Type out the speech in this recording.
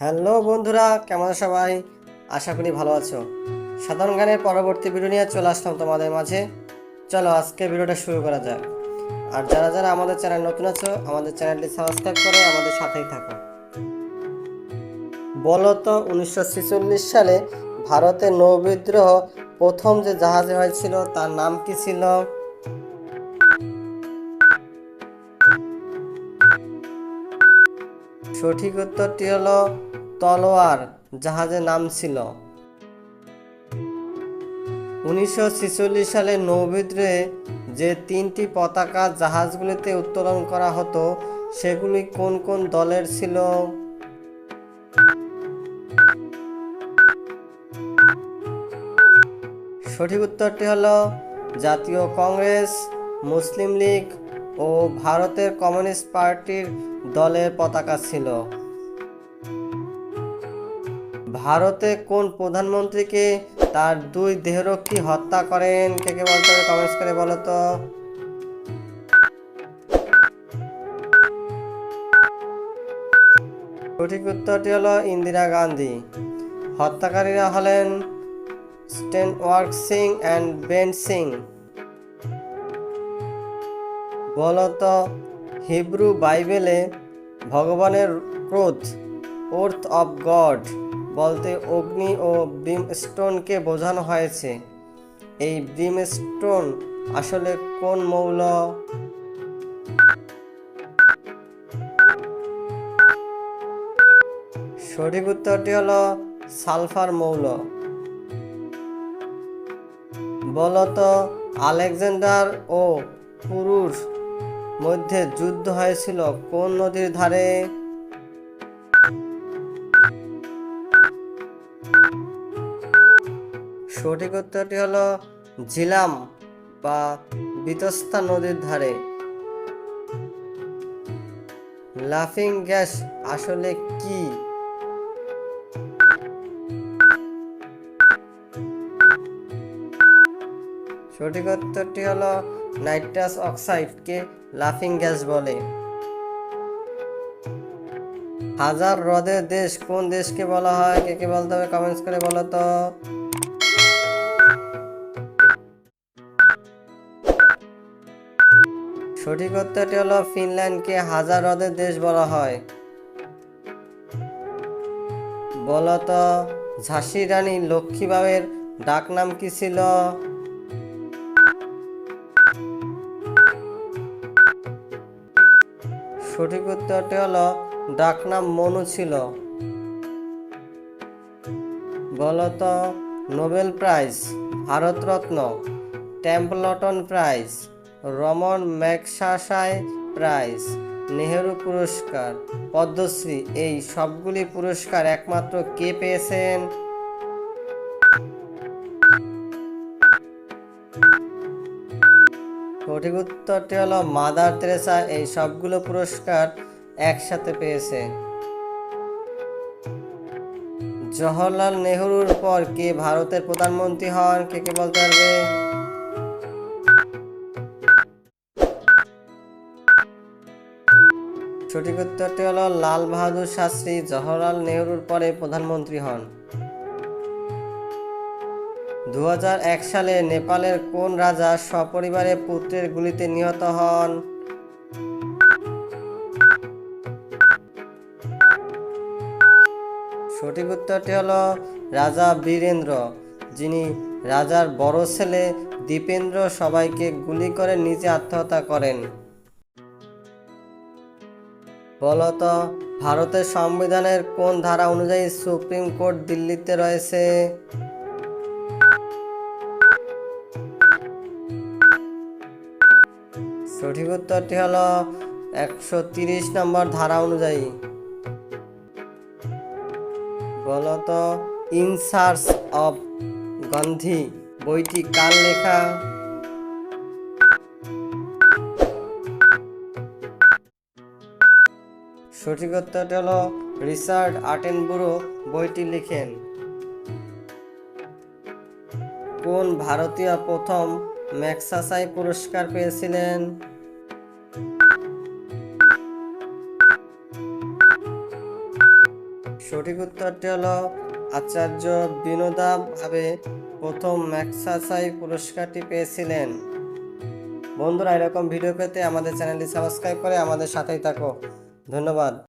Hello বন্ধুরা, কেমন আছো সবাই? আশা করি ভালো আছো। সাধারণ জ্ঞানের পরবর্তী ভিডিও নিয়ে চলে আসলাম তোমাদের মাঝে। চলো আজকে ভিডিওটা শুরু করা যাক। আর যারা যারা আমাদের চ্যানেল নতুন আছো, আমাদের চ্যানেলটি সাবস্ক্রাইব করে আমাদের সাথেই থাকো। বলো তো 1946 সালে ভারতে নৌবিদ্রোহ প্রথম যে জাহাজে হয়েছিল তার নাম কি ছিল? সঠিক উত্তরটি হলো তলোয়ার জাহাজের নাম ছিল। 1946 সালে নৌবিদ্রোহে যে তিনটি পতাকা জাহাজগুলিতে উত্তোলন করা হতো সেগুলি কোন কোন দলের ছিল? সঠিক উত্তরটি হলো জাতীয় কংগ্রেস, মুসলিম লীগ ও ভারতের কমিউনিস্ট পার্টির দলের পতাকা ছিল। ভারতে কোন প্রধানমন্ত্রীকে তার দুই দেহরক্ষী হত্যা করেন? কে কে বলতে হবে কমেন্টস করে বলো তো। সঠিক উত্তরটি হলো ইন্দিরা গান্ধী। হত্যাকারীরা হলেন স্টেনওয়ার্ক সিং অ্যান্ড বেন সিং। বলতো হিব্রু বাইবেলে ভগবানের ক্রোধ, ওর্থ অফ গড বলতে অগ্নি ও ব্রিমস্টোনকে বোঝানো হয়েছে। এই ব্রিমস্টোন আসলে কোন মৌল? সঠিক উত্তরটি হলো সালফার মৌল। বলতো আলেকজান্ডার ও পুরুষ মধ্যে যুদ্ধ হয়েছিল কোন নদীর ধারে? সঠিক উত্তরটি হলো ঝিলাম বা বিতস্তা নদীর ধারে। লাফিং গ্যাস আসলে কি? সঠিক উত্তরটি হলো নাইট্রাস অক্সাইডকে লাফিং গ্যাস বলে। হাজার হ্রদের দেশ কোন দেশকে বলা হয়? কে কে বলতে হবে কমেন্টস করে বলো তো। সঠিক উত্তরটি হলো ফিনল্যান্ডকে হাজার হ্রদের দেশ বলা হয়। বলতো ঝাঁসির রানী লক্ষ্মীবাঈর ডাকনাম কি ছিল? সঠিক উত্তরটি হলো ডাকনাম মনু ছিল। বলতো Nobel prize, Bharat Ratna, Templeton prize, Ramon Magsaysay prize, Nehru পুরস্কার, পদ্মশ্রী এই সবগুলি পুরস্কার একমাত্র কে পেয়েছেন? সঠিক উত্তরটি হলো মাদার তেরেসা এই সবগুলো পুরস্কার একসাথে পেয়েছে। জওহরলাল নেহরুর পর কে ভারতের প্রধানমন্ত্রী হন? কে কে বলতে পারবে? সঠিক উত্তরটি হলো লাল বাহাদুর শাস্ত্রী জওহরলাল নেহরুর পরে প্রধানমন্ত্রী হন। 2001 সালে নেপালের কোন রাজা সপরিবারে পুত্রের গুলিতে নিহত হন? সঠিক উত্তরটি হলো রাজা বীরেন্দ্র, যিনি রাজার বড় ছেলে দীপেন্দ্র সবাইকে গুলি করে নিজে আত্মহত্যা করেন। বলতো ভারতের সংবিধানের কোন ধারা অনুযায়ী সুপ্রিম কোর্ট দিল্লিতে রয়েছে? সঠিক উত্তরটি হলো 130 নম্বর ধারা অনুযায়ী। বলতো ইন সার্চ অফ গান্ধী বইটি কার লেখা? সঠিক উত্তরটি হলো রিচার্ড আটেনবুরো বইটি লিখেন। কোন ভারতীয় প্রথম ম্যাগসাসাই পুরস্কার পেয়েছিলেন? সঠিক উত্তরটি হলো আচার্য বিনোদা ভাবে প্রথম ম্যাগসাসাই পুরস্কারটি পেয়েছিলেন। বন্ধুরা, এরকম ভিডিও পেতে আমাদের চ্যানেলটি সাবস্ক্রাইব করে আমাদের সাথেই থাকো। ধন্যবাদ।